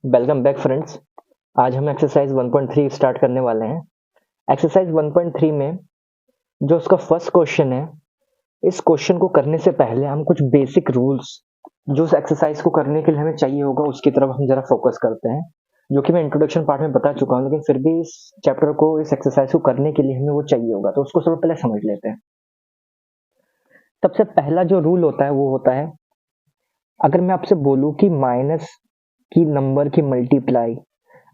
Welcome back friends. आज हम exercise 1.3 start करने वाले हैं। एक्सरसाइज 1.3 में जो उसका फर्स्ट क्वेश्चन है, इस क्वेश्चन को करने से पहले हम कुछ बेसिक रूल्स जो उस एक्सरसाइज को करने के लिए हमें चाहिए होगा उसकी तरफ हम जरा फोकस करते हैं, जो कि मैं इंट्रोडक्शन पार्ट में बता चुका हूँ, लेकिन फिर भी इस चैप्टर को, इस एक्सरसाइज को करने के लिए हमें वो चाहिए होगा, तो उसको सबसे पहले समझ लेते हैं। सबसे पहला जो रूल होता है वो होता है, अगर मैं आपसे बोलूँ कि माइनस की नंबर की मल्टीप्लाई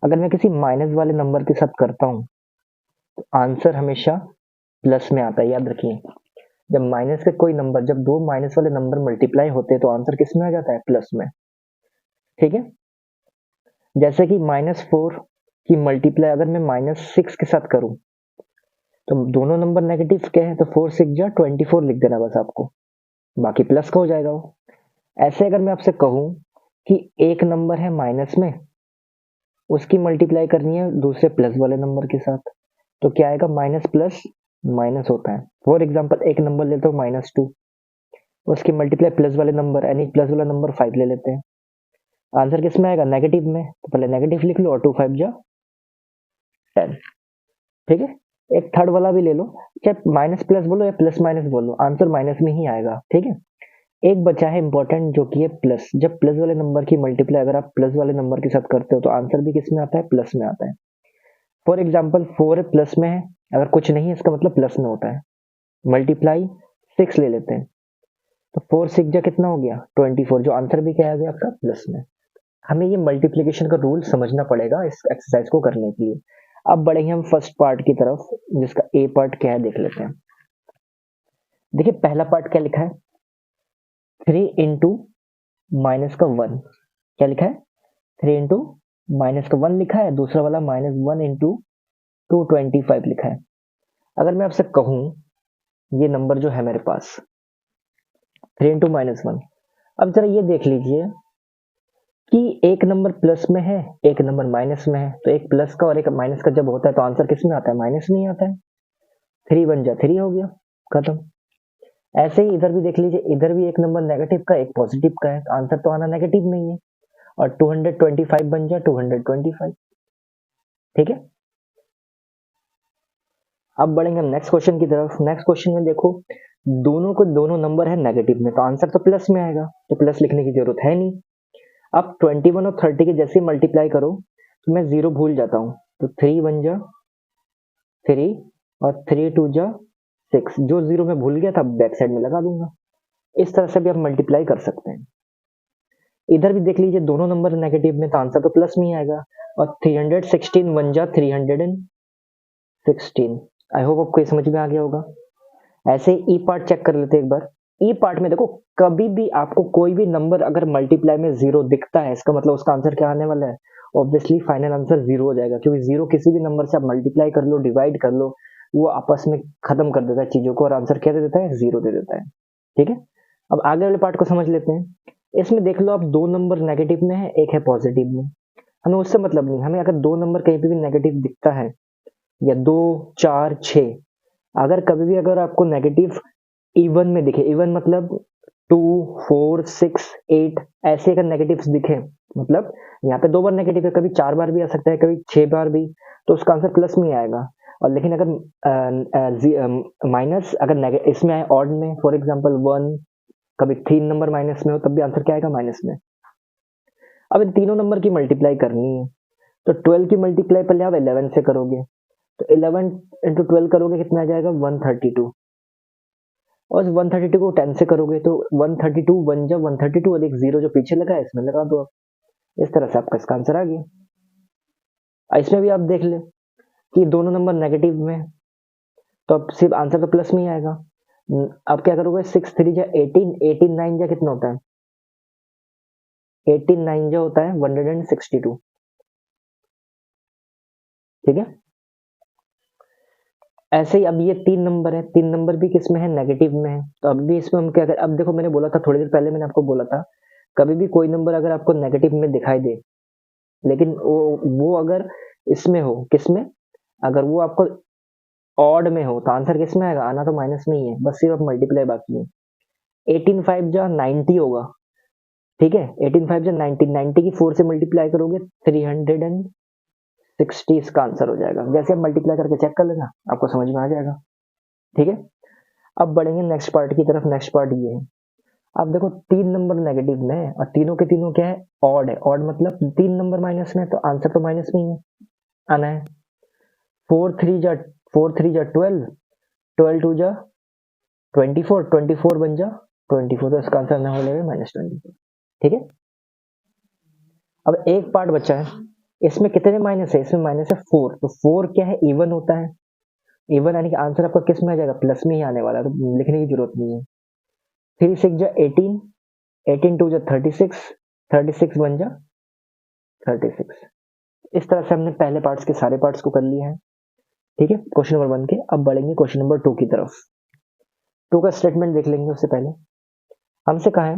अगर मैं किसी माइनस वाले नंबर के साथ करता हूँ तो आंसर हमेशा प्लस में आता है। याद रखिए, जब माइनस के कोई नंबर, जब दो माइनस वाले नंबर मल्टीप्लाई होते हैं तो आंसर किस में आ जाता है? प्लस में। ठीक है, जैसे कि -4 की मल्टीप्लाई अगर मैं -6 के साथ करूं तो दोनों नंबर नेगेटिव के हैं, तो 4 6 जा 24 लिख देना बस आपको, बाकी प्लस का हो जाएगा वो। ऐसे अगर मैं आपसे कहूं कि एक नंबर है माइनस में, उसकी मल्टीप्लाई करनी है दूसरे प्लस वाले नंबर के साथ, तो क्या आएगा? माइनस प्लस माइनस होता है। फॉर एग्जाम्पल एक नंबर लेते हो -2, उसकी मल्टीप्लाई प्लस वाले नंबर यानी प्लस वाला नंबर 5 ले लेते हैं, आंसर किस में आएगा? नेगेटिव में, तो पहले नेगेटिव लिख लो और 2 5 जा 10। ठीक है, एक थर्ड वाला भी ले लो, चाहे माइनस प्लस बोलो या प्लस माइनस बोलो, आंसर माइनस में ही आएगा। ठीक है, एक बचा है इंपॉर्टेंट, जो कि है प्लस। जब प्लस वाले नंबर की मल्टीप्लाई अगर आप प्लस वाले नंबर के साथ करते हो तो आंसर भी किस में आता है? प्लस में आता है। फॉर एग्जाम्पल 4 प्लस में है, अगर कुछ नहीं है इसका मतलब प्लस में होता है। मल्टीप्लाई 6 ले लेते हैं, तो 4 6 जा कितना हो गया? 24, जो आंसर भी क्या आ गया आपका? प्लस में। हमें ये मल्टीप्लिकेशन का रूल समझना पड़ेगा इस एक्सरसाइज को करने के लिए। अब बढ़ेंगे हम फर्स्ट पार्ट की तरफ, जिसका ए पार्ट क्या है देख लेते हैं। देखिए पहला पार्ट क्या लिखा है? 3 इंटू माइनस का 1। क्या लिखा है? 3 इंटू माइनस का 1 लिखा है, दूसरा वाला -1 इंटू 225 लिखा है। अगर मैं आपसे कहूं ये नंबर जो है मेरे पास 3 इंटू -1, अब जरा ये देख लीजिए कि एक नंबर प्लस में है, एक नंबर माइनस में है, तो एक प्लस का और एक माइनस का जब होता है तो आंसर किस में आता है? माइनस में ही आता है। 3 1 जा 3 हो गया, खत्म। ऐसे ही इधर भी देख लीजिए, इधर भी एक नंबर नेगेटिव का एक पॉजिटिव का है, तो आंसर तो आना नेगेटिव में ही है, और 225 बन जा 225। ठीक है, अब बढ़ेंगे हम नेक्स्ट क्वेश्चन की तरफ। नेक्स्ट क्वेश्चन में देखो, दोनों नंबर है नेगेटिव में, तो आंसर तो प्लस में आएगा, तो प्लस लिखने की जरूरत है नहीं। अब 21 और 30 के जैसे मल्टीप्लाई करो तो मैं जीरो भूल जाता हूँ, तो 3 1 जा 3 और 3 2 जा 6, जो जीरो मैं भूल गया था बैक साइड में लगा दूंगा। इस तरह से भी आप मल्टीप्लाई कर सकते हैं। इधर भी देख लीजिए, दोनों नंबर नेगेटिव में, तो आंसर तो प्लस में ही आएगा, और 316 1 जा 316। आई होप आपको ये समझ में आ गया होगा। ऐसे ई पार्ट चेक कर लेते हैं एक बार। ई पार्ट में देखो, कभी भी आपको कोई भी नंबर अगर मल्टीप्लाई में जीरो दिखता है, इसका मतलब उसका आंसर क्या आने वाला है? ऑब्वियसली फाइनल आंसर जीरो हो जाएगा, क्योंकि जीरो किसी भी नंबर से आप मल्टीप्लाई कर लो, डिवाइड कर लो, वो आपस में खत्म कर देता है चीजों को, और आंसर क्या दे देता है? जीरो दे देता है। ठीक है, अब आगे वाले पार्ट को समझ लेते हैं। इसमें देख लो, आप दो नंबर नेगेटिव में है, एक है पॉजिटिव में। हमें उससे मतलब नहीं, हमें अगर दो नंबर कहीं पे भी नेगेटिव दिखता है, या 2 4 6, अगर कभी भी अगर आपको नेगेटिव इवन में दिखे, इवन मतलब 2 4 6 8, ऐसे अगर नेगेटिव्स दिखे, मतलब यहाँ पे दो बार नेगेटिव है, कभी 4 बार भी आ सकता है, कभी 6 बार भी, तो उसका आंसर प्लस में ही आएगा। और लेकिन अगर माइनस अगर इसमें आए ऑड में, फॉर एग्जांपल 1, कभी 3 नंबर माइनस में हो, तब भी आंसर क्या आएगा? माइनस में। अब इन तीनों नंबर की मल्टीप्लाई करनी है, तो 12 की मल्टीप्लाई पहले आप 11 से करोगे, तो 11 इंटू 12 करोगे, कितना आ जाएगा? 132। और 132 को 10 से करोगे तो 132 1 जा 132, और एक जीरो जो पीछे लगा है इसमें लगा दो आप। इस तरह से आपका इसका आंसर आ गया। इसमें भी आप देख ले कि दोनों नंबर नेगेटिव में, तो अब सिर्फ आंसर तो प्लस में ही आएगा। अब क्या करोगे? 6 3 जा 18, 18 9 जा कितना होता है? 18 9 जा होता है 162। ठीक है, ऐसे ही अब ये तीन नंबर है, तीन नंबर भी किस में है? नेगेटिव में है, तो अब भी इसमें हम क्या करें? अब देखो, मैंने बोला था थोड़ी देर पहले, मैंने आपको बोला था, कभी भी कोई नंबर अगर आपको नेगेटिव में दिखाई दे, लेकिन वो अगर इसमें हो, किसमें? अगर वो आपको ऑड में हो, तो आंसर किस में आएगा? आना तो माइनस में ही है, बस सिर्फ मल्टीप्लाई बाकी है। 18 5 जा 90 होगा, ठीक है, 18 5 जो 90, 90 की 4 से मल्टीप्लाई करोगे 360 इसका आंसर हो जाएगा। जैसे आप मल्टीप्लाई करके चेक कर लेना, आपको समझ में आ जाएगा। ठीक है, अब बढ़ेंगे नेक्स्ट पार्ट की तरफ। नेक्स्ट पार्ट ये है, अब देखो 3 नंबर नेगेटिव में है और तीनों के तीनों क्या है, ऑड है। ऑड मतलब 3 नंबर माइनस में है, तो आंसर तो माइनस में ही है आना है। 4 3 जा 12, 12 2 जा 24, 24 बन जा 24, तो इसका आंसर ना हो जाएगा -24। ठीक है, अब एक पार्ट बचा है, इसमें कितने माइनस है, इसमें माइनस है 4, तो 4 क्या है, इवन होता है। इवन यानी कि आंसर आपका किस में आ जाएगा, प्लस में ही आने वाला है, तो लिखने की जरूरत नहीं है। 3 6 जा 18, 18 2 जा 36, 36 बन जा 36। इस तरह से हमने पहले पार्ट्स के सारे पार्ट्स को कर लिए हैं। ठीक है, क्वेश्चन नंबर 1 के। अब बढ़ेंगे क्वेश्चन नंबर 2 की तरफ। 2 का स्टेटमेंट देख लेंगे। उससे पहले हमसे कहा है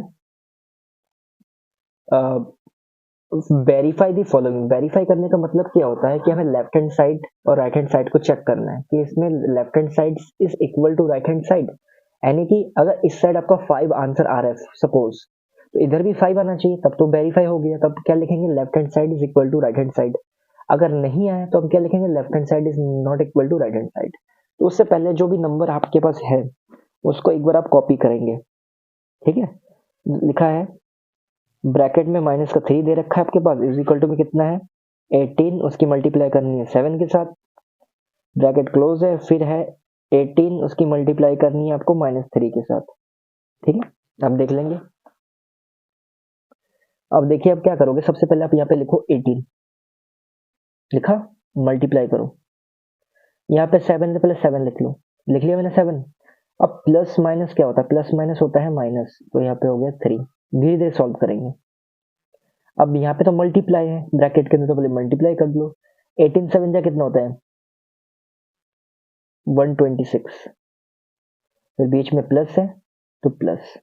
वेरीफाई दी फॉलोइंग। वेरीफाई करने का मतलब क्या होता है कि हमें लेफ्ट हैंड साइड और राइट हैंड साइड को चेक करना है कि इसमें left hand side is equal to right hand side, यानी कि अगर इस साइड आपका 5 आंसर आ रहा है सपोज, तो इधर भी 5 आना चाहिए, तब तो वेरीफाई हो गया। तब क्या लिखेंगे, left hand side is equal to right hand side. अगर नहीं आया तो हम क्या लिखेंगे, left hand side is not equal to right hand side. तो उससे पहले जो भी नंबर आपके पास है उसको एक बार आप कॉपी करेंगे। ठीक है, लिखा है ब्रैकेट में माइनस का 3 दे रखा है आपके पास, इज इक्वल टू में कितना है 18, उसकी मल्टीप्लाई करनी है 7 के साथ, ब्रैकेट क्लोज है, फिर है 18, उसकी मल्टीप्लाई करनी है आपको -3 के साथ। ठीक है, अब देख लेंगे। अब देखिए अब क्या करोगे, सबसे पहले आप यहाँ पे लिखो 18, लिखा, मल्टीप्लाई करो। यहाँ पे 7 से पहले 7 लिख लो, लिख लिया मैंने 7। अब प्लस माइनस क्या होता है, प्लस माइनस होता है माइनस, तो यहाँ पे हो गया 3। धीरे धीरे सॉल्व करेंगे। अब यहाँ पे तो मल्टीप्लाई है, ब्रैकेट के अंदर तो पहले मल्टीप्लाई कर लो। 18 7 जा कितना होता है 126, फिर बीच में प्लस है तो प्लस।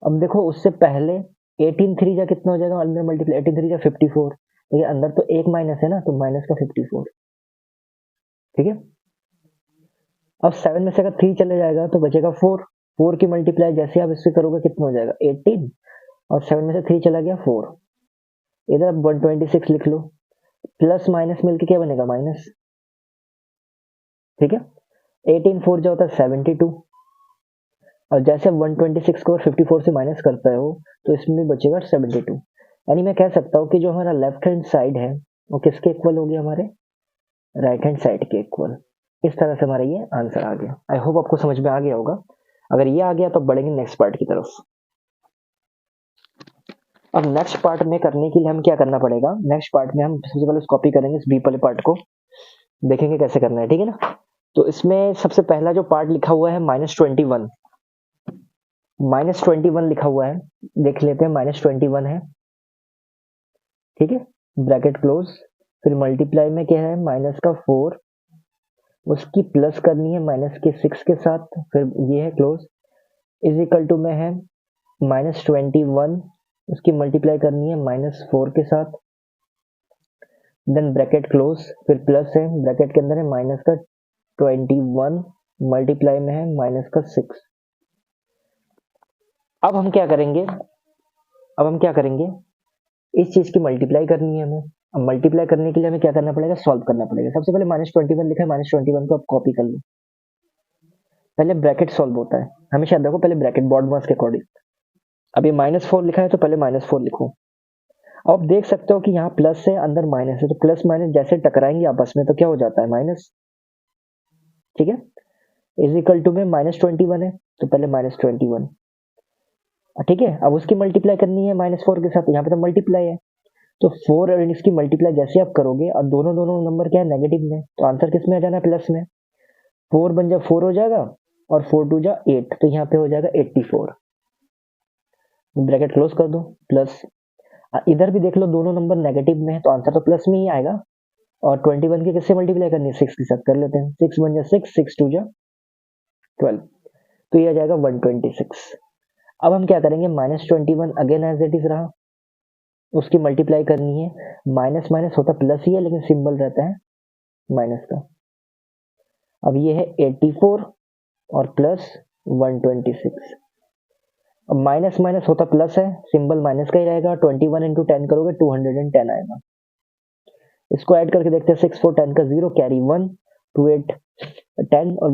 अब देखो उससे पहले 18 3 जा कितना हो जाएगा, अंदर मल्टीप्लाई 18 3 जा 54, देखिए अंदर तो एक माइनस है ना, तो माइनस का 54। ठीक है, अब 7 में से अगर 3 चले जाएगा तो बचेगा 4। 4 की मल्टीप्लाई जैसे आप इससे करोगे कितना हो जाएगा 18, और 7 में से 3 चला गया 4, इधर आप 126 लिख लो, प्लस माइनस मिलके क्या बनेगा माइनस। ठीक है, 18 4 जो होता है 72, और जैसे 126 को 54 से माइनस करता हो तो इसमें भी बचेगा 72। यानी मैं कह सकता हूँ कि जो हमारा लेफ्ट हैंड साइड है वो किसके इक्वल होगी, हमारे राइट हैंड साइड के इक्वल। इस तरह से हमारा ये आंसर आ गया। आई होप आपको समझ में आ गया होगा। अगर ये आ गया तो बढ़ेंगे नेक्स्ट पार्ट की तरफ। अब नेक्स्ट पार्ट में करने के लिए हम क्या करना पड़ेगा, नेक्स्ट पार्ट में हम सबसे पहले कॉपी करेंगे इस बी वाले पार्ट को, देखेंगे कैसे करना है। ठीक है ना, तो इसमें सबसे पहला जो पार्ट लिखा हुआ है -21, -21 लिखा हुआ है, देख लेते हैं। -21 है, ठीक है, ब्रैकेट क्लोज, फिर मल्टीप्लाई में क्या है माइनस का 4, उसकी प्लस करनी है माइनस के 6 के साथ, फिर ये है क्लोज, इज इक्वल टू में है -21, उसकी मल्टीप्लाई करनी है -4 के साथ, देन ब्रैकेट क्लोज, फिर प्लस है, ब्रैकेट के अंदर है माइनस का 21, मल्टीप्लाई में है माइनस का 6। अब हम क्या करेंगे, अब हम क्या करेंगे, इस चीज की मल्टीप्लाई करनी है हमें। अब मल्टीप्लाई करने के लिए हमें क्या करना पड़ेगा, सॉल्व करना पड़ेगा। सबसे पहले -21 लिखा है, -21 को आप कॉपी कर लो। पहले ब्रैकेट सॉल्व होता है, हमेशा याद रखो, पहले ब्रैकेट बॉर्ड मास के अकॉर्डिंग। अब ये -4 लिखा है तो पहले -4 लिखो। अब देख सकते हो कि यहाँ प्लस है, अंदर माइनस है, तो प्लस माइनस जैसे टकराएंगे आपस में तो क्या हो जाता है माइनस। ठीक है, इज इक्वल टू में -21 है तो पहले -21। ठीक है, अब उसकी मल्टीप्लाई करनी है -4 के साथ, यहाँ पे तो मल्टीप्लाई है, तो 4 और इसकी मल्टीप्लाई जैसे आप करोगे, और दोनों दोनों नंबर क्या है नेगेटिव में, तो आंसर किस में आ जाना है प्लस में। 4 बन जा 4 हो जाएगा, और 4 2 जा 8, तो यहाँ पे हो जाएगा 84, ब्रैकेट क्लोज कर दो, प्लस। इधर भी देख लो दोनों नंबर नेगेटिव में है तो आंसर तो प्लस में ही आएगा, और 21 की किससे मल्टीप्लाई करनी है 6 के साथ, कर लेते हैं। 6 बन जा 6, 6 2 जा 12, तो ये आ जाएगा 126। अब हम क्या करेंगे, -21 अगेन एज इट इज रहा, उसकी मल्टीप्लाई करनी है, माइनस माइनस होता प्लस ही है लेकिन सिंबल रहता है माइनस का। अब ये है 84 और प्लस 126, अब माइनस माइनस होता प्लस है, सिंबल माइनस का ही रहेगा। 21 इंटू 10 करोगे 210 आएगा। इसको ऐड करके देखते हैं, 6 4 10 का 0 कैरी 1, 2 8 10 और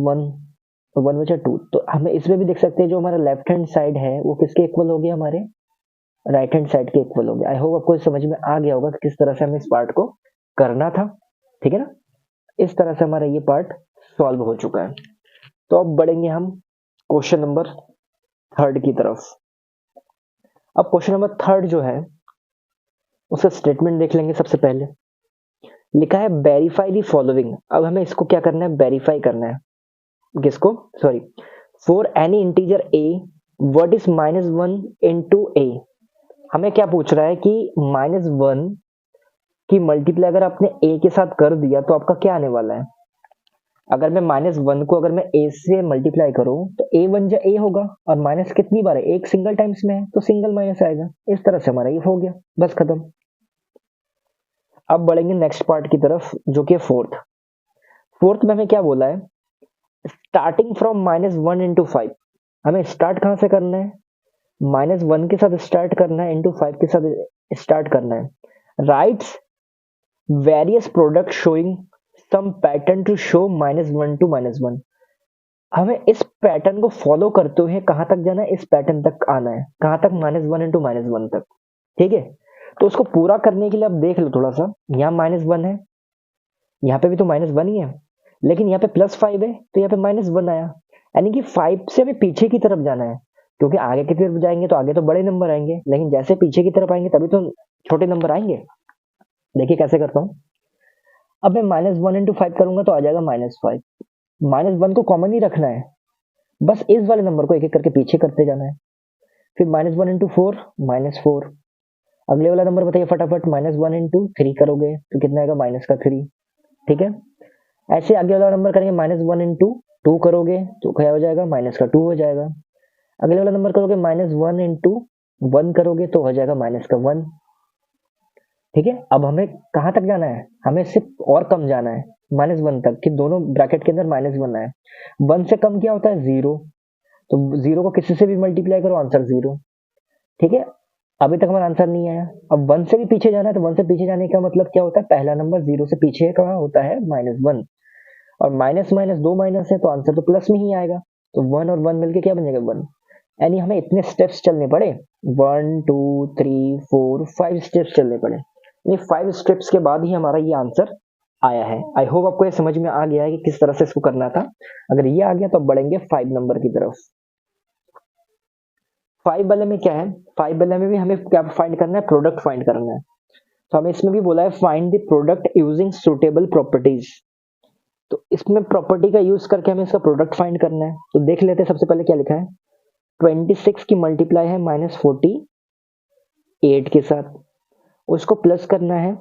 1 बचा 2। तो हमें इसमें भी देख सकते हैं जो हमारा लेफ्ट हैंड साइड है वो किसके इक्वल हो गया, हमारे राइट हैंड साइड के इक्वल हो गया। आई होप आपको समझ में आ गया होगा कि किस तरह से हमें इस पार्ट को करना था। ठीक है ना, इस तरह से हमारा ये पार्ट सॉल्व हो चुका है। तो अब बढ़ेंगे हम क्वेश्चन नंबर 3 की तरफ। अब क्वेश्चन नंबर 3 जो है उसका स्टेटमेंट देख लेंगे। सबसे पहले लिखा है वेरीफाई दी फॉलोइंग। अब हमें इसको क्या करना है, वेरीफाई करना है। किसको, sorry, for any integer A what is -1 into A. हमें क्या पूछ रहा है कि -1 की मल्टीप्लाई अगर आपने ए के साथ कर दिया तो आपका क्या आने वाला है। अगर मैं -1 को अगर मैं ए से मल्टीप्लाई करूं तो ए बन जा ए होगा, और माइनस कितनी बार है, एक सिंगल टाइम्स में है तो सिंगल माइनस आएगा। इस तरह से हमारा ये हो गया, बस खत्म। अब बढ़ेंगे नेक्स्ट पार्ट की तरफ जो कि फोर्थ में हमें क्या बोला है, स्टार्टिंग फ्रॉम -1 इंटू 5। हमें स्टार्ट कहां से करना है, -1 के साथ स्टार्ट करना है, इंटू 5 के साथ स्टार्ट करना है। Writes various product showing some pattern to show -1 to -1। हमें इस पैटर्न को फॉलो करते हुए कहां तक जाना है, इस पैटर्न तक आना है। कहां तक, -1 इंटू -1 तक। ठीक है, तो उसको पूरा करने के लिए अब देख लो थोड़ा सा, यहाँ -1 है, यहाँ पे भी तो -1 ही है, लेकिन यहाँ पे +5 है तो यहाँ पे -1 आया। यानी कि 5 से हमें पीछे की तरफ जाना है, क्योंकि आगे की तरफ जाएंगे तो आगे तो बड़े नंबर आएंगे, लेकिन जैसे पीछे की तरफ आएंगे तभी तो छोटे नंबर आएंगे। देखिए कैसे करता हूँ। अब मैं -1 इंटू 5 करूंगा तो आ जाएगा -5। -1 को कॉमन ही रखना है, बस इस वाले नंबर को एक एक करके पीछे करते जाना है। फिर -1 इंटू 4 -4। अगले वाला नंबर बताइए फटाफट, -1 इंटू 3 करोगे तो कितना आएगा, -3। ठीक है, ऐसे आगे वाला नंबर करेंगे, -1 इंटू 2 करोगे तो क्या हो जाएगा, -2 हो जाएगा। अगले वाला नंबर करोगे, -1 इंटू 1 करोगे तो हो जाएगा -1। ठीक है, अब हमें कहां तक जाना है, हमें सिर्फ और कम जाना है, -1 तक, कि दोनों ब्रैकेट के अंदर -1 आए। 1 से कम क्या होता है, 0। तो 0 को किसी से भी मल्टीप्लाई करो, आंसर 0। ठीक है, अभी तक हमारा आंसर नहीं आया। अब 1 से भी पीछे जाना है, तो 1 से पीछे जाने का मतलब क्या होता है, पहला नंबर 0 से पीछे कहाँ होता है, -1। और माइनस माइनस दो माइनस है तो आंसर तो प्लस में ही आएगा। तो 1 और 1 मिलके क्या बन जाएगा, 1। यानी हमें इतने स्टेप्स चलने पड़े, 1 2 3 4 5 स्टेप्स चलने पड़े। यानी 5 स्टेप्स के बाद ही हमारा ये आंसर आया है। आई होप आपको ये समझ में आ गया है कि किस तरह से इसको करना था। अगर ये आ गया तो बढ़ेंगे 5 नंबर की तरफ। 5 वाले में क्या है, 5 वाले में भी हमें क्या फाइंड करना है, प्रोडक्ट फाइंड करना है। तो हमें इसमें भी बोला है find the product using suitable properties. तो इसमें प्रॉपर्टी का यूज करके हमें इसका प्रोडक्ट फाइंड करना है। तो देख लेते हैं सबसे पहले क्या लिखा है, 26 की मल्टीप्लाई है -48 के साथ, उसको प्लस करना है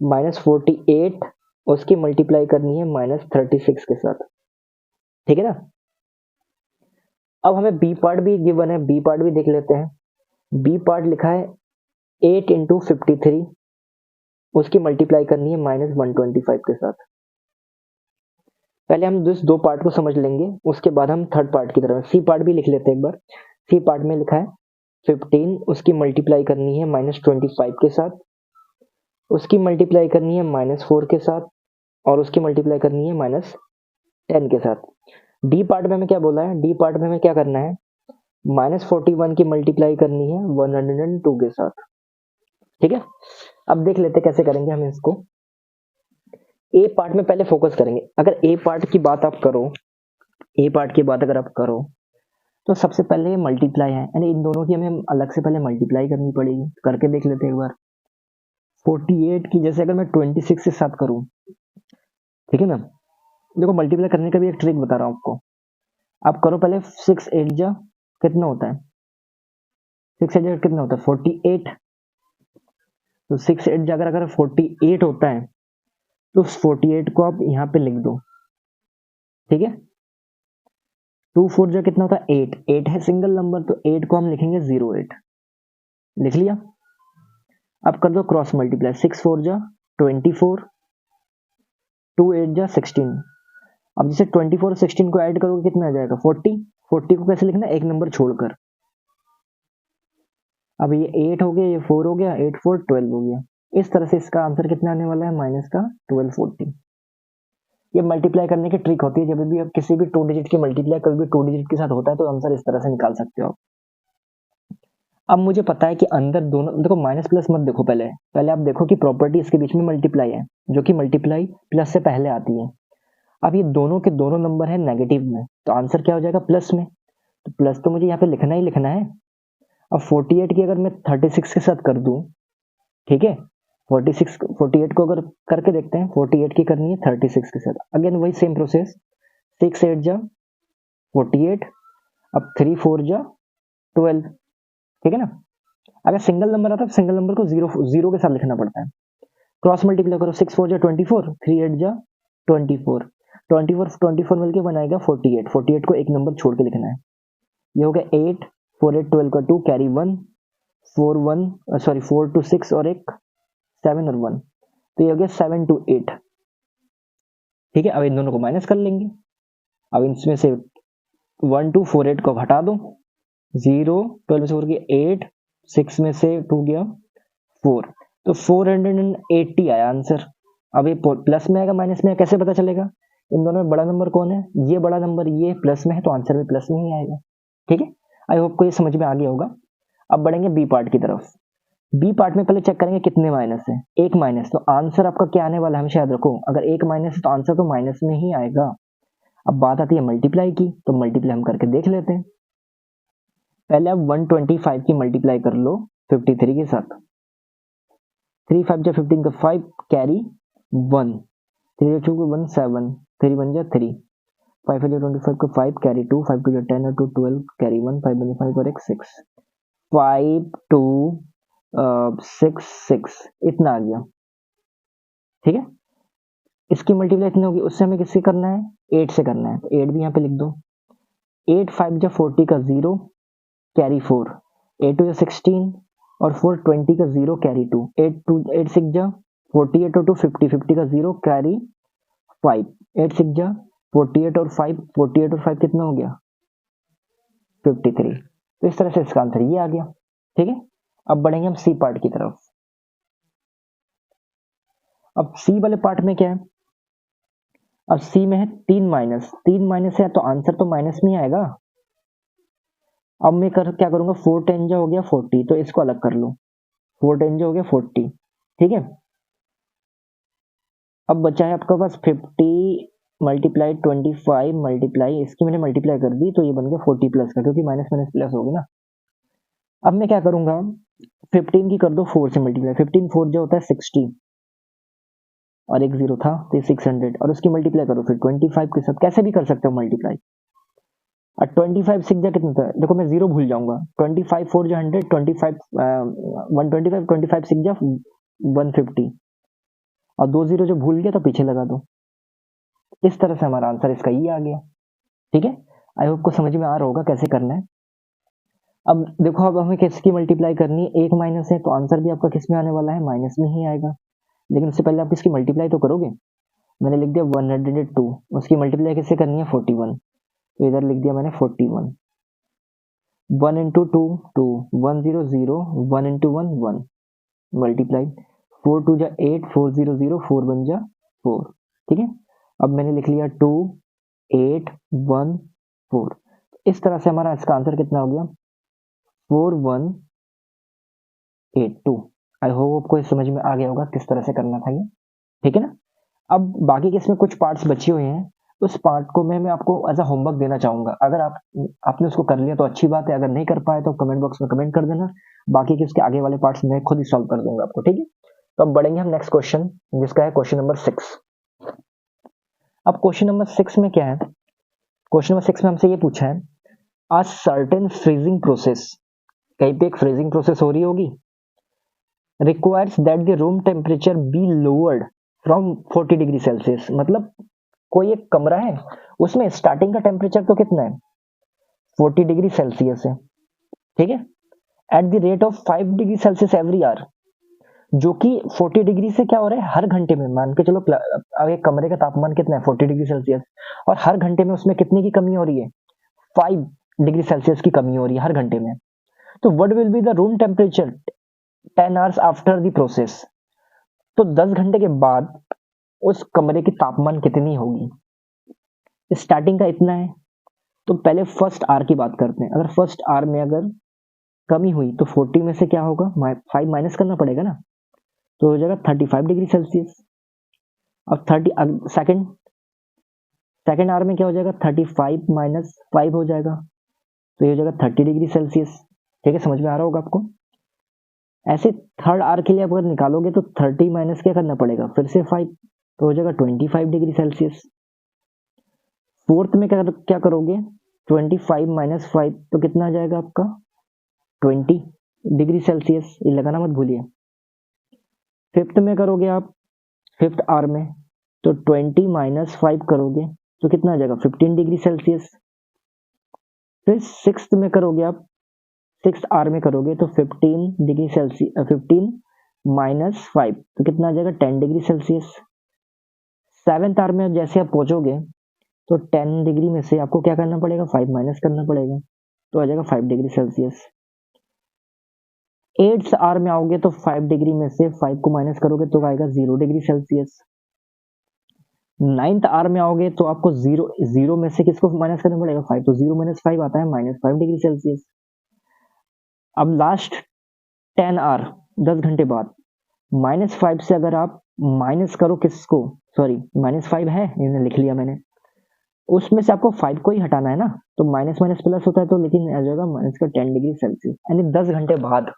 -48, उसकी मल्टीप्लाई करनी है -36 के साथ। ठीक है ना, अब हमें बी पार्ट भी गिवन है, बी पार्ट भी देख लेते हैं। बी पार्ट लिखा है 8 इंटू 53, उसकी मल्टीप्लाई करनी है -125 के साथ। पहले हम इस दो पार्ट को समझ लेंगे, उसके बाद हम थर्ड पार्ट की तरफ। सी पार्ट भी लिख लेते हैं एक बार। सी पार्ट में लिखा है 15, उसकी मल्टीप्लाई करनी है -25 के साथ, उसकी मल्टीप्लाई करनी है -4 के साथ, और उसकी मल्टीप्लाई करनी है -10 के साथ। डी पार्ट में हमें क्या बोला है, डी पार्ट में हमें क्या करना है, -41 की मल्टीप्लाई करनी है 102 के साथ। ठीक है, अब देख लेते कैसे करेंगे हम इसको। ए पार्ट में पहले फोकस करेंगे। अगर ए पार्ट की बात आप करो, ए पार्ट की बात अगर आप करो तो सबसे पहले मल्टीप्लाई है, यानी इन दोनों की हमें अलग से पहले मल्टीप्लाई करनी पड़ेगी। करके देख लेते हैं एक बार। 48 की जैसे अगर मैं 26 के साथ करूं, ठीक है ना, देखो मल्टीप्लाई करने का भी एक ट्रिक बता रहा हूं आपको। आप करो पहले 6 8 जा कितना होता है, 6 8 जा कितना होता है 48। तो 6 8 जा अगर 48 होता है तो 48 को आप यहाँ पे लिख दो। ठीक है, 2 4 जा कितना होता है 8, 8 है सिंगल नंबर तो 8 को हम लिखेंगे 08। लिख लिया। अब कर दो क्रॉस मल्टीप्लाई, 6 4 जा 24, 2 8 जा 16। अब जैसे 24 और 16 को ऐड करोगे कितना आ जाएगा 40। 40 को कैसे लिखना है, एक नंबर छोड़कर, अब ये 8 हो गया, ये 4 हो गया, 8 4 12 हो गया। इस तरह से इसका आंसर कितना आने वाला है, माइनस का 1240। ये मल्टीप्लाई करने की ट्रिक होती है, जब भी आप किसी भी 2 डिजिट की मल्टीप्लाई कभी भी 2 डिजिट के साथ होता है तो आंसर इस तरह से निकाल सकते हो आप। अब मुझे पता है कि अंदर दोनों, देखो माइनस प्लस मत देखो, पहले पहले आप देखो कि प्रॉपर्टी इसके बीच में मल्टीप्लाई है, जो कि मल्टीप्लाई प्लस से पहले आती है। अब ये दोनों के दोनों नंबर है नेगेटिव में, तो आंसर क्या हो जाएगा, प्लस में। तो प्लस तो मुझे यहाँ पे लिखना ही लिखना है। अब 48 की अगर मैं 36 के साथ कर दूं, ठीक है, 48 को अगर करके देखते हैं, 48 की करनी है 36 के साथ, अगेन वही सेम प्रोसेस, 6 8 जा 48, अब 3 4 जा 12, ठीक है ना। अगर सिंगल नंबर आता है तो सिंगल नंबर को जीरो जीरो के साथ लिखना पड़ता है। क्रॉस मल्टीप्लाई करो, 6 4 जा 24, 3 8 जा 24, 24 मिलकर बनाएगा 48, 48 को एक नंबर छोड़ के लिखना है। ये हो गया 8 4 8 12 का 2 कैरी 1, 4 2 6 और एक 7 और 1, तो ये हो गया 7 2 8। ठीक है, अब इन दोनों को माइनस कर लेंगे। अब इसमें से 1 2 4 8 को हटा दो, 0 12 से 4 गया 8, 6 में से 2 गया 4, तो 480 आया आंसर। अब ये प्लस में आएगा माइनस में, कैसे पता चलेगा, इन दोनों में बड़ा नंबर कौन है, ये बड़ा नंबर ये प्लस में है, तो आंसर भी प्लस में ही आएगा। ठीक है, आई होप को ये समझ में आ गया होगा। अब बढ़ेंगे बी पार्ट की तरफ। बी पार्ट में पहले चेक करेंगे कितने माइनस है, एक माइनस, तो आंसर आपका क्या आने वाला है, हमेशा याद रखो, अगर एक माइनस है तो आंसर तो माइनस में ही आएगा। अब बात आती है मल्टीप्लाई की, तो मल्टीप्लाई हम करके देख लेते हैं। पहले आप 125 की मल्टीप्लाई कर लो 53 के साथ, 3 5 जा 15 का 5 कैरी 1, 3 2 1 7, 3 1 जा 3, 5 जा 25 का 5 कैरी 2, 5 2 जा 10 और 2 12 कैरी 1, 5 1 5 और एक 6, 5 2 6 6 इतना आ गया। ठीक है, इसकी मल्टीप्लाई इतनी होगी, उससे हमें किससे करना है, 8 से करना है, तो 8 भी यहाँ पे लिख दो। 8 5 जा 40 का 0 कैरी 4, 8 2 जा 16 और 4 20 का 0 कैरी 2, 8 6 जा 48 और 2 50, 50 का 0 कैरी 5, 8 6 जा 48 और 5, 48 और 5 कितना हो गया 53। तो इस तरह से इसका आंसर ये आ गया। ठीक है, अब बढ़ेंगे हम सी पार्ट की तरफ। अब सी वाले पार्ट में क्या है, अब सी में है 3 माइनस है, तो आंसर तो माइनस में ही आएगा। अब मैं क्या करूंगा, 4 10 जा हो गया 40, तो इसको अलग कर लो, 4 10 जा हो गया 40। ठीक है, अब बचा है आपका पास 50 मल्टीप्लाई 25 मल्टीप्लाई, इसकी मैंने मल्टीप्लाई कर दी, तो ये बन गया 40 प्लस का, क्योंकि माइनस माइनस प्लस होगी ना। अब मैं क्या करूंगा, 15 की कर दो 4 से मल्टीप्लाई, 15 4 जो होता है 60 और एक 0 था तो 600, और उसकी मल्टीप्लाई करो फिर 25 के साथ, कैसे भी कर सकते हो मल्टीप्लाई। और 25 6 जा कितना था, देखो मैं 0 भूल जाऊंगा, 25 4 जा 100, 25 125, 25 6 जा 150, और 2 0 जो भूल गया तो पीछे लगा दो। इस तरह से हमारा आंसर इसका ये आ गया। ठीक है, आई होप को समझ में आ रहा होगा कैसे करना है। अब देखो, अब हमें किसकी मल्टीप्लाई करनी है, एक माइनस है, तो आंसर भी आपका किस में आने वाला है, माइनस में ही आएगा। लेकिन उससे पहले आप इसकी मल्टीप्लाई तो करोगे। मैंने लिख दिया 102, उसकी मल्टीप्लाई किससे करनी है 41, तो इधर लिख दिया मैंने 41, 1 इंटू 2 2, 1 0 0, 1 इंटू 1 1 मल्टीप्लाई, 4 2 जा 8, 4 0 0, 4 1 जा 4। ठीक है, अब मैंने लिख लिया 2 8 1 4। इस तरह से हमारा इसका आंसर कितना हो गया, 4182। आई होप आपको समझ में आ गया होगा किस तरह से करना था ये। ठीक है ना, अब बाकी के इसमें कुछ पार्ट्स बचे हुए हैं, उस पार्ट को मैं आपको एज अ होमवर्क देना चाहूंगा। अगर आपने उसको कर लिया तो अच्छी बात है, अगर नहीं कर पाए तो कमेंट बॉक्स में कमेंट कर देना, बाकी के उसके आगे वाले पार्ट्स मैं खुद ही सॉल्व कर दूंगा आपको। ठीक है, तो अब बढ़ेंगे हम नेक्स्ट क्वेश्चन, जिसका है क्वेश्चन नंबर 6। अब क्वेश्चन नंबर 6 में क्या है, क्वेश्चन नंबर 6 में हमसे ये पूछा है, आ सर्टेन फ्रीजिंग प्रोसेस, कहीं पे एक फ्रीजिंग प्रोसेस हो रही होगी, requires that the room temperature be lowered from 40 degree Celsius. मतलब कोई एक कमरा है, उसमें स्टार्टिंग का टेम्परेचर तो कितना है 40 डिग्री सेल्सियस है। ठीक है, at the rate of 5 degree Celsius every hour, जो कि 40 डिग्री से क्या हो रहा है, हर घंटे में, मान के चलो अब एक कमरे का तापमान कितना है 40 डिग्री सेल्सियस, और हर घंटे में उसमें कितने की कमी हो रही है 5 डिग्री सेल्सियस की कमी हो रही है हर घंटे में। तो what will be the room temperature 10 hours after the process, तो 10 घंटे के बाद उस कमरे की तापमान कितनी होगी। स्टार्टिंग का इतना है, तो पहले फर्स्ट आर की बात करते हैं। अगर फर्स्ट आर में अगर कमी हुई तो 40 में से क्या होगा, 5 माइनस करना पड़ेगा ना, तो हो जाएगा 35 डिग्री सेल्सियस। अब 30 सेकेंड आर में क्या हो जाएगा, 35 माइनस 5 हो जाएगा, तो ये हो जाएगा 30 डिग्री सेल्सियस। ठीक है, समझ में आ रहा होगा आपको। ऐसे थर्ड आर के लिए आप अगर निकालोगे तो 30 माइनस क्या करना पड़ेगा, फिर से 5, तो हो जाएगा 25 डिग्री सेल्सियस। फोर्थ में क्या करोगे, 25 माइनस 5 तो कितना आ जाएगा आपका, 20 डिग्री सेल्सियस, ये लगाना मत भूलिए। फिफ्थ में करोगे आप, फिफ्थ आर में, तो 20 माइनस 5 करोगे तो कितना आ जाएगा, 15 डिग्री सेल्सियस। फिर सिक्स्थ में करोगे आप, सिक्स आर में करोगे तो 15 डिग्री सेल्सियस, 15 माइनस 5 तो कितना आ जाएगा, 10 डिग्री सेल्सियस। सेवेंथ आर में जैसे आप पहुंचोगे तो 10 डिग्री में से आपको क्या करना पड़ेगा, 5 माइनस करना पड़ेगा, तो आ जाएगा 5 डिग्री सेल्सियस। एट्थ आर में आओगे तो 5 डिग्री में से 5 को माइनस करोगे तो आएगा 0 डिग्री सेल्सियस। नाइन्थ आर में आओगे तो आपको जीरो में से किसको माइनस करना पड़ेगा, 5, तो 0 माइनस 5 आता है -5 डिग्री सेल्सियस। अब लास्ट 10 आर 10 घंटे बाद, -5 से अगर आप माइनस करो किसको, सॉरी -5 है, इन्हें लिख लिया मैंने, उसमें से आपको 5 को ही हटाना है ना, तो माइनस माइनस प्लस होता है, तो लेकिन आ जाएगा माइनस का 10 डिग्री सेल्सियस। यानी 10 घंटे बाद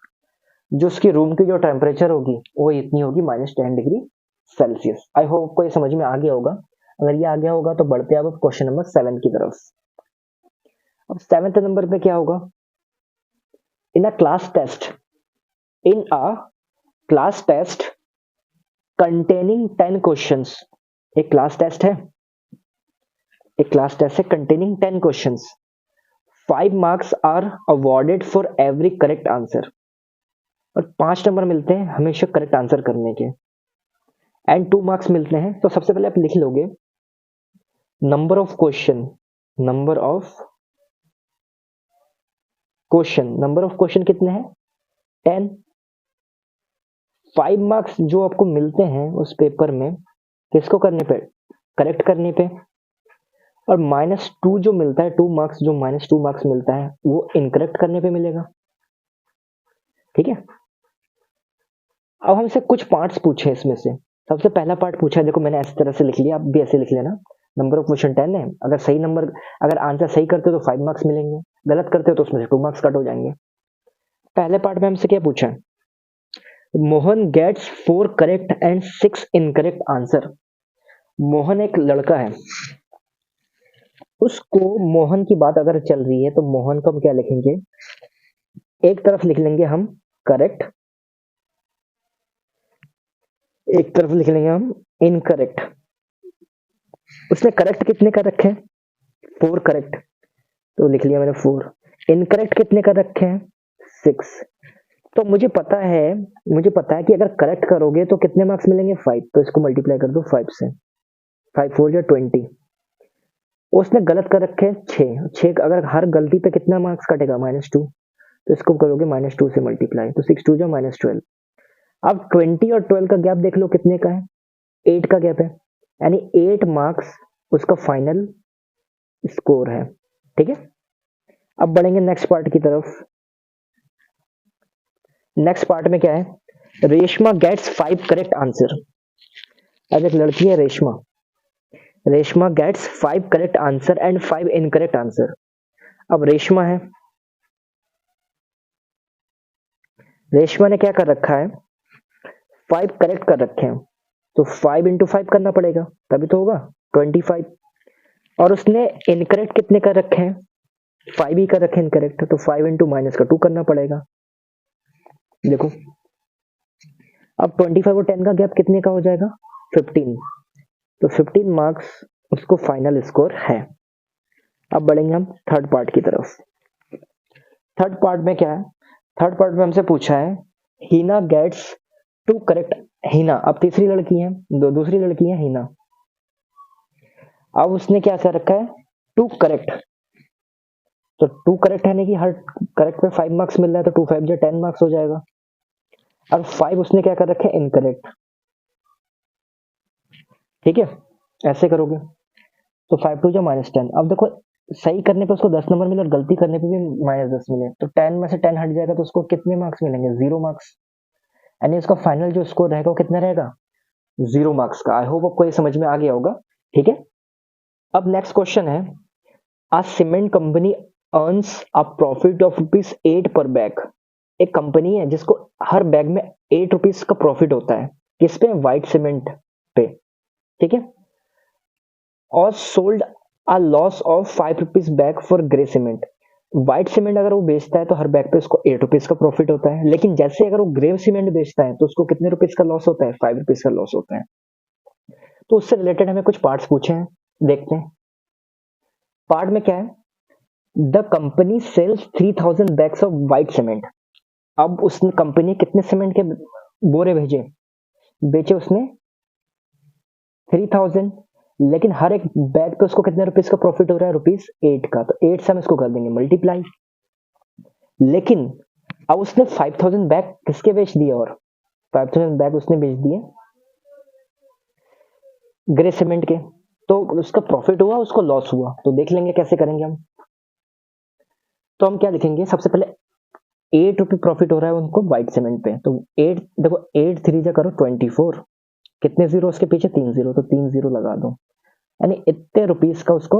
जो उसकी रूम की जो टेम्परेचर होगी वो इतनी होगी, -10 डिग्री सेल्सियस। आई होप आपको ये समझ में आ गया होगा। अगर ये आ गया होगा तो बढ़ते हैं अब क्वेश्चन नंबर 7 की तरफ। अब 7th नंबर पे क्या होगा, in a class test containing 10 questions, एक क्लास टेस्ट है, containing 10 questions, 5 marks are awarded for every correct answer, और 5 नंबर मिलते हैं हमेशा करेक्ट आंसर करने के, एंड 2 मार्क्स मिलते हैं। तो सबसे पहले आप लिख लोगे नंबर ऑफ क्वेश्चन कितने हैं, 10। 5 मार्क्स जो आपको मिलते हैं उस पेपर में किसको करने पे, करेक्ट करने पे, और -2 जो मिलता है, 2 मार्क्स जो -2 मार्क्स मिलता है वो इनकरेक्ट करने पे मिलेगा। ठीक है, अब हमसे कुछ पार्ट्स पूछे इसमें से। सबसे पहला पार्ट पूछा है, देखो मैंने इस तरह से लिख लिया, आप भी ऐसे लिख लेना। नंबर ऑफ क्वेश्चन 10 है, अगर आंसर सही करते हो तो 5 मार्क्स मिलेंगे, गलत करते हो तो उसमें से 2 मार्क्स कट हो जाएंगे। पहले पार्ट में हमसे क्या पूछा है, Mohan gets 4 correct and 6 incorrect answer. Mohan एक लड़का है, उसको मोहन की बात अगर चल रही है तो मोहन को हम क्या लिखेंगे, एक तरफ लिख लेंगे हम करेक्ट, एक तरफ लिख लेंगे हम इनकरेक्ट। उसने करेक्ट कितने कर रखे हैं, 4 करेक्ट, तो लिख लिया मैंने 4। इनकरेक्ट कितने कर रखे हैं, 6। तो मुझे पता है कि अगर करेक्ट करोगे तो कितने मार्क्स मिलेंगे, 5, तो इसको मल्टीप्लाई कर दो 5 से, 5 4 या 20। उसने गलत कर रखे हैं 6, अगर हर गलती पे कितना मार्क्स कटेगा, -2, तो इसको करोगे -2 से मल्टीप्लाई, तो 6 2 -12। अब 20 और 12 का गैप देख लो कितने का है, 8 का गैप है, यानी 8 मार्क्स उसका फाइनल स्कोर है। ठीक है, अब बढ़ेंगे नेक्स्ट पार्ट की तरफ। नेक्स्ट पार्ट में क्या है, रेशमा गेट्स 5 करेक्ट आंसर। अब एक लड़की है Reshma gets 5 correct answer and 5 incorrect answer. अब रेशमा ने क्या कर रखा है, 5 करेक्ट कर रखे हैं, तो 5 इंटू 5 करना पड़ेगा, तभी तो होगा 25। और उसने इनकरेक्ट कितने कर रखे हैं, 5 ही कर रखे हैं इनकरेक्ट, तो 5 इंटू -2 करना पड़ेगा। देखो अब 25 और 10 का गैप कितने का हो जाएगा, 15, तो 15 मार्क्स उसको फाइनल स्कोर है। अब बढ़ेंगे हम थर्ड पार्ट की तरफ। थर्ड पार्ट में क्या है, थर्ड पार्ट में हमसे पूछा है हीना गेट्स 2 करेक्ट। हीना अब तीसरी लड़की है, दूसरी लड़की है हीना। अब उसने क्या कर रखा है, 2 करेक्ट, तो 2 करेक्ट है नहीं कि हर करेक्ट पे 5 मार्क्स मिल रहा है, तो 2 5 जो 10 मार्क्स हो जाएगा। और 5 उसने क्या कर रखे, इनकरेक्ट। ठीक है, ऐसे करोगे तो 5 2 जो -10। अब देखो सही करने पे उसको 10 नंबर मिले और गलती करने पे भी -10 मिले, तो 10 में से 10 हट जाएगा तो उसको कितने मार्क्स मिलेंगे, 0 मार्क्स। यानी उसका फाइनल जो स्कोर रहेगा वो कितना रहेगा, 0 मार्क्स का। आई होप आपको ये समझ में आ गया होगा। ठीक है, अब नेक्स्ट क्वेश्चन है, a cement company earns a profit of ₹8 per bag. एक कंपनी है जिसको हर बैग में ₹8 का प्रॉफिट होता है, किस पे, व्हाइट सीमेंट पे। ठीक है, और sold a loss of ₹5 bag for grey cement. White cement अगर वो बेचता है तो हर बैग पे उसको ₹8 का प्रॉफिट होता है, लेकिन जैसे अगर वो ग्रे सीमेंट बेचता है तो उसको कितने रुपीज का लॉस होता है, ₹5 का लॉस होता है। तो उससे रिलेटेड हमें कुछ पार्ट्स पूछे हैं, देखते हैं। पार्ट में क्या है, the company sells 3000 bags of white cement. अब उसने कंपनी कितने सीमेंट के बोरे भेजे, बेचे उसने 3000, लेकिन हर एक बैग पे उसको कितने रुपीज का प्रॉफिट हो रहा है, ₹8 का। तो 8 से हम इसको कर देंगे मल्टीप्लाई। लेकिन अब उसने 5000 बैग किसके बेच दिए, और 5000 बैग उसने बेच दिए ग्रे सीमेंट के, तो उसका प्रॉफिट हुआ, उसको लॉस हुआ। तो देख लेंगे कैसे करेंगे हम। तो हम क्या लिखेंगे, सबसे पहले ₹8 प्रॉफिट हो रहा है उनको व्हाइट सीमेंट पे, तो 8 देखो 8 3 जा करो 24, कितने जीरो उसके पीछे, 3 जीरो, तो 3 जीरो लगा दो। यानी इतने रुपीस का उसको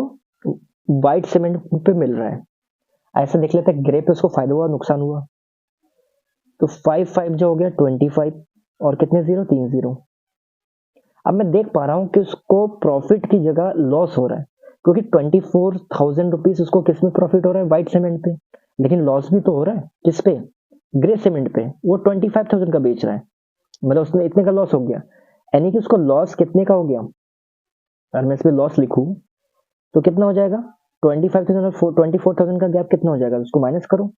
व्हाइट सीमेंट पे मिल रहा है। ऐसा देख लेते हैं ग्रे पे उसको फायदा हुआ नुकसान हुआ। तो 5 5 जो हो गया 25, और कितने जीरो, 3 जीरो। अब मैं देख पा रहा हूँ कि उसको प्रॉफिट की जगह लॉस हो रहा है, क्योंकि 24,000 उसको किस में प्रॉफिट हो रहा है, व्हाइट सीमेंट पे। लेकिन लॉस भी तो हो रहा है किस पे, ग्रे सीमेंट पे। वो 25,000 का बेच रहा है, मतलब उसमें इतने का लॉस हो गया। यानी कि उसको लॉस कितने का हो गया, अगर मैं इसमें लॉस लिखूं तो कितना हो जाएगा, 25,000 और 24,000 का गैप कितना हो जाएगा, उसको माइनस करो।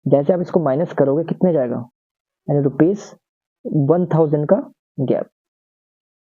जैसे आप इसको माइनस करोगे कितने जाएगा, यानी ₹1000 का गैप।